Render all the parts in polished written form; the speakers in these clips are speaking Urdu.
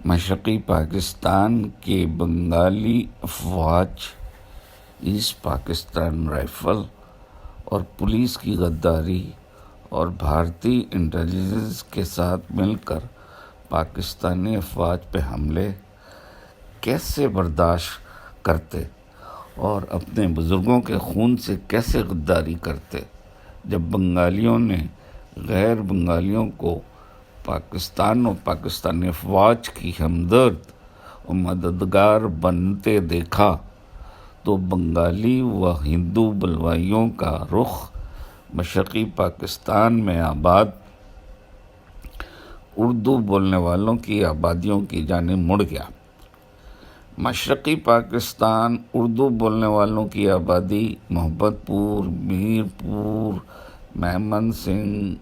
مشرقی پاکستان کے بنگالی افواج ایسٹ پاکستان رائفل اور پولیس کی غداری اور بھارتی انٹیلیجنس کے ساتھ مل کر پاکستانی افواج پہ حملے کیسے برداشت کرتے اور اپنے بزرگوں کے خون سے کیسے غداری کرتے جب بنگالیوں نے غیر بنگالیوں کو پاکستان اور پاکستانی افواج کی ہمدرد اور مددگار بنتے دیکھا تو بنگالی و ہندو بلوائیوں کا رخ مشرقی پاکستان میں آباد اردو بولنے والوں کی آبادیوں کی جانب مڑ گیا۔ مشرقی پاکستان اردو بولنے والوں کی آبادی محبت پور، میر پور، میمن سنگھ،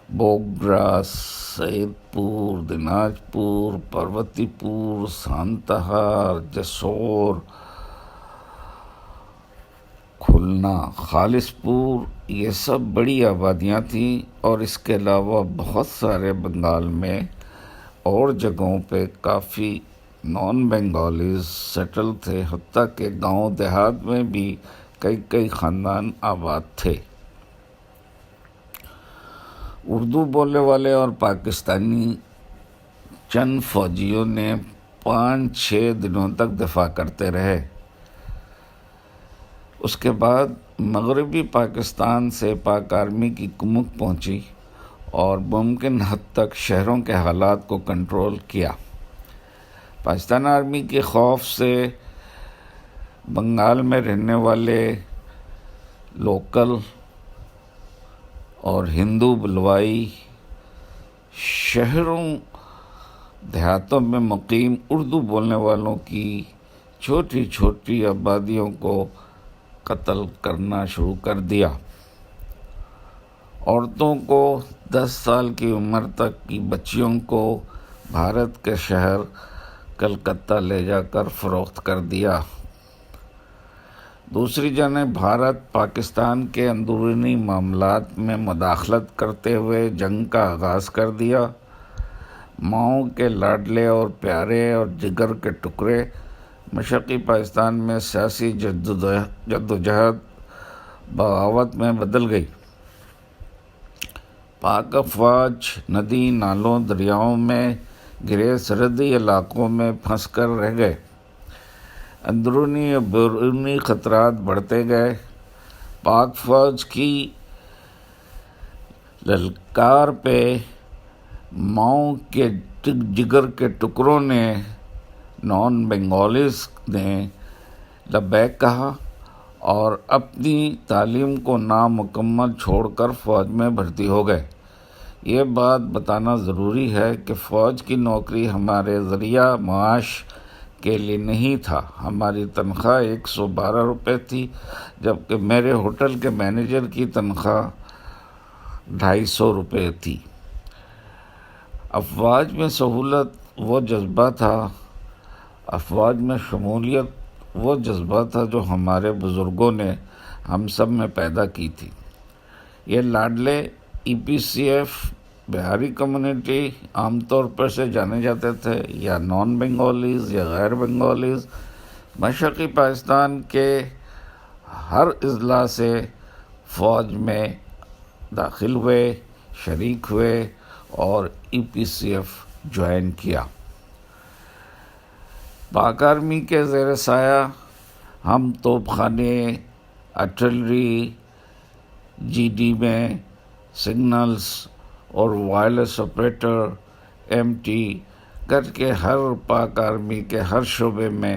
بوگرا، سید پور، دناج پور، پروتی پور، سانتہار، جسور، کھلنا، خالص پور، یہ سب بڑی آبادیاں تھیں اور اس کے علاوہ بہت سارے بنگال میں اور جگہوں پہ کافی نان بنگالیز سیٹل تھے، حتیٰ کہ گاؤں دیہات میں بھی کئی خاندان آباد تھے۔ اردو بولنے والے اور پاکستانی چند فوجیوں نے 5-6 دنوں تک دفاع کرتے رہے۔ اس کے بعد مغربی پاکستان سے پاک آرمی کی کمک پہنچی اور ممکن حد تک شہروں کے حالات کو کنٹرول کیا۔ پاکستان آرمی کے خوف سے بنگال میں رہنے والے لوکل اور ہندو بلوائی شہروں دیہاتوں میں مقیم اردو بولنے والوں کی چھوٹی چھوٹی آبادیوں کو قتل کرنا شروع کر دیا۔ عورتوں کو 10 سال کی عمر تک کی بچیوں کو بھارت کے شہر کلکتہ لے جا کر فروخت کر دیا۔ دوسری جانب بھارت پاکستان کے اندرونی معاملات میں مداخلت کرتے ہوئے جنگ کا آغاز کر دیا۔ ماؤں کے لاڈلے اور پیارے اور جگر کے ٹکڑے مشرقی پاکستان میں سیاسی جدوجہد بغاوت میں بدل گئی۔ پاک افواج ندی نالوں دریاؤں میں گھرے سرحدی علاقوں میں پھنس کر رہ گئے۔ اندرونی اور بیرونی خطرات بڑھتے گئے۔ پاک فوج کی للکار پہ ماؤں کے جگر کے ٹکڑوں نے نان بنگالیز نے لبیک کہا اور اپنی تعلیم کو نامکمل چھوڑ کر فوج میں بھرتی ہو گئے۔ یہ بات بتانا ضروری ہے کہ فوج کی نوکری ہمارے ذریعہ معاش کے لیے نہیں تھا۔ ہماری تنخواہ 112 روپے تھی، جبکہ میرے ہوٹل کے مینیجر کی تنخواہ 250 روپے تھی۔ افواج میں سہولت وہ جذبہ تھا، افواج میں شمولیت وہ جذبہ تھا جو ہمارے بزرگوں نے ہم سب میں پیدا کی تھی۔ یہ لاڈلے EPCF بہاری کمیونٹی عام طور پر سے جانے جاتے تھے، یا نان بنگالیز یا غیر بنگالیز، مشرقی پاکستان کے ہر اضلاع سے فوج میں داخل ہوئے، شریک ہوئے اور EPCF جوائن کیا۔ پاک آرمی کے زیر سایہ ہم توپ خانے، آرٹلری، GD میں سگنلز اور وائرلیس آپریٹر MT کر کے ہر پاک آرمی کے ہر شعبے میں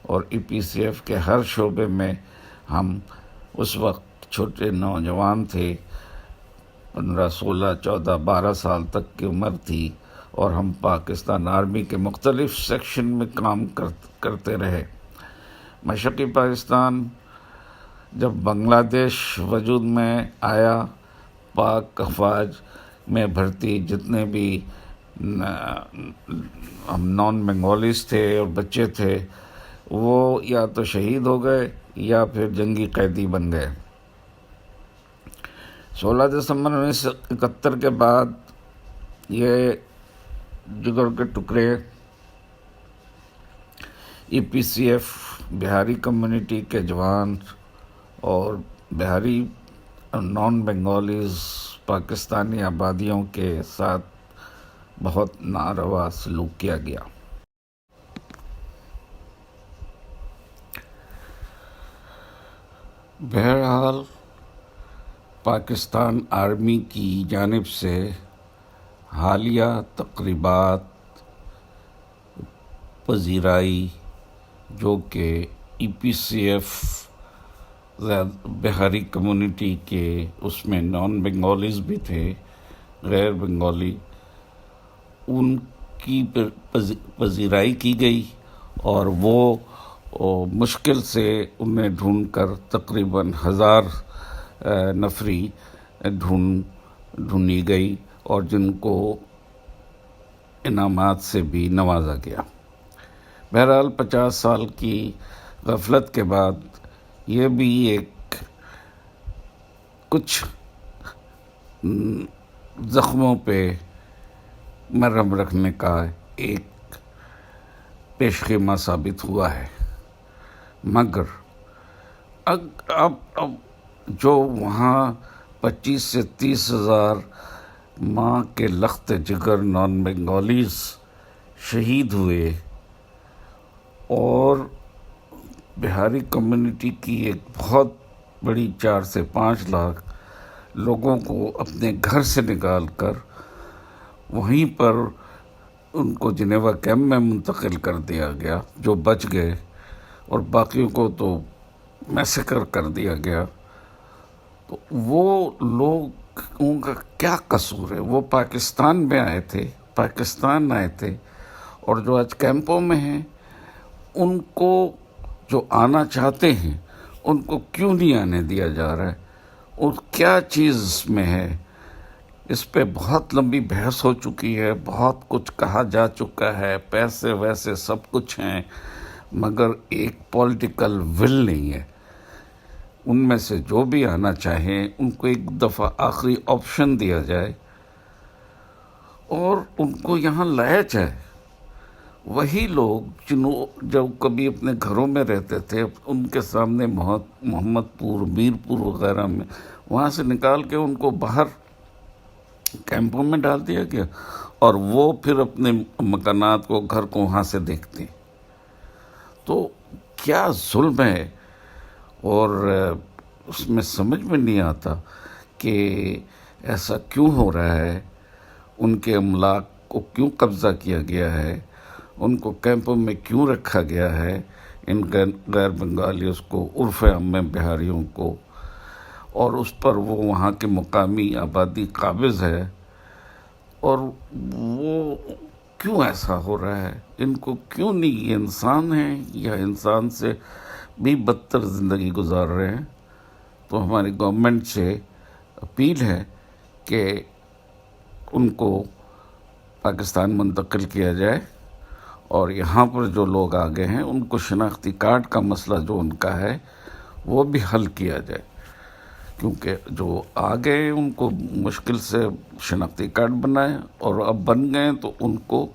اور EPCF کے ہر شعبے میں ہم اس وقت چھوٹے نوجوان تھے، 15، 16، 14، 12 سال تک کی عمر تھی، اور ہم پاکستان آرمی کے مختلف سیکشن میں کام کرتے رہے۔ مشرقی پاکستان جب بنگلہ دیش وجود میں آیا، پاک افواج میں بھرتی جتنے بھی ہم نان بنگالیز تھے اور بچے تھے، وہ یا تو شہید ہو گئے یا پھر جنگی قیدی بن گئے۔ 16 دسمبر 1971 کے بعد یہ جگر کے ٹکڑے ای پی سی ایف بہاری کمیونٹی کے جوان اور بہاری نان بنگالیز پاکستانی آبادیوں کے ساتھ بہت ناروا سلوک کیا گیا۔ بہرحال پاکستان آرمی کی جانب سے حالیہ تقریبات پذیرائی جو کہ ای پی سی ایف بہاری کمیونٹی کے اس میں نان بنگالیز بھی تھے، غیر بنگالی، ان کی پذیرائی کی گئی اور وہ مشکل سے انہیں ڈھونڈ کر تقریباً 1000 نفری ڈھونڈی گئی اور جن کو انعامات سے بھی نوازا گیا۔ بہرحال 50 سال کی غفلت کے بعد یہ بھی ایک کچھ زخموں پہ مرہم رکھنے کا ایک پیش خیمہ ثابت ہوا ہے، مگر اب جو وہاں 25 سے 30 ہزار ماں کے لخت جگر نان بنگالیز شہید ہوئے اور بہاری کمیونٹی کی ایک بہت بڑی 4 سے 5 لاکھ لوگوں کو اپنے گھر سے نکال کر وہیں پر ان کو جنیوا کیمپ میں منتقل کر دیا گیا، جو بچ گئے، اور باقیوں کو تو میسیکر کر دیا گیا، تو وہ لوگوں کا کیا قصور ہے؟ وہ پاکستان میں آئے تھے، پاکستان آئے تھے، اور جو آج کیمپوں میں ہیں ان کو جو آنا چاہتے ہیں ان کو کیوں نہیں آنے دیا جا رہا ہے؟ اور کیا چیز اس میں ہے؟ اس پہ بہت لمبی بحث ہو چکی ہے، بہت کچھ کہا جا چکا ہے، پیسے ویسے سب کچھ ہیں، مگر ایک پولیٹیکل ول نہیں ہے۔ ان میں سے جو بھی آنا چاہیں ان کو ایک دفعہ آخری آپشن دیا جائے اور ان کو یہاں لایا جائے۔ وہی لوگ جو کبھی اپنے گھروں میں رہتے تھے، ان کے سامنے محمد پور، میر پور وغیرہ میں، وہاں سے نکال کے ان کو باہر کیمپوں میں ڈال دیا گیا، اور وہ پھر اپنے مکانات کو، گھر کو وہاں سے دیکھتے ہیں۔ تو کیا ظلم ہے، اور اس میں سمجھ میں نہیں آتا کہ ایسا کیوں ہو رہا ہے، ان کے املاک کو کیوں قبضہ کیا گیا ہے، ان کو کیمپوں میں کیوں رکھا گیا ہے، ان غیر بنگالیوں کو، عرف عام میں بہاریوں کو، اور اس پر وہ وہاں کے مقامی آبادی قابض ہے، اور وہ کیوں ایسا ہو رہا ہے؟ ان کو کیوں نہیں؟ یہ انسان ہیں یا انسان سے بھی بدتر زندگی گزار رہے ہیں؟ تو ہماری گورنمنٹ سے اپیل ہے کہ ان کو پاکستان منتقل کیا جائے، اور یہاں پر جو لوگ آ گئے ہیں ان کو شناختی کارڈ کا مسئلہ جو ان کا ہے وہ بھی حل کیا جائے، کیونکہ جو آ گئے ان کو مشکل سے شناختی کارڈ بنائے، اور اب بن گئے تو ان کو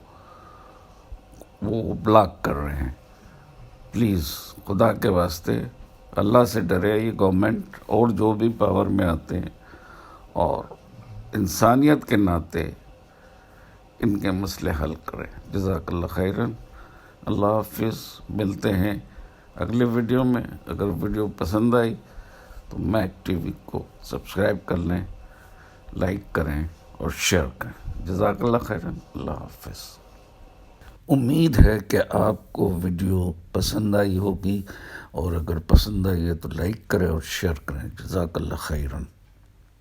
وہ بلاک کر رہے ہیں۔ پلیز خدا کے واسطے اللہ سے ڈرے یہ گورنمنٹ اور جو بھی پاور میں آتے ہیں، اور انسانیت کے ناطے ان کے مسئلے حل کریں۔ جزاک اللہ خیراً۔ اللہ حافظ۔ ملتے ہیں اگلے ویڈیو میں۔ اگر ویڈیو پسند آئی تو میک ٹی وی کو سبسکرائب کر لیں، لائک کریں اور شیئر کریں۔ جزاک اللہ خیراً۔ اللہ حافظ۔ امید ہے کہ آپ کو ویڈیو پسند آئی ہوگی، اور اگر پسند آئی ہے تو لائک کریں اور شیئر کریں۔ جزاک اللہ خیراً۔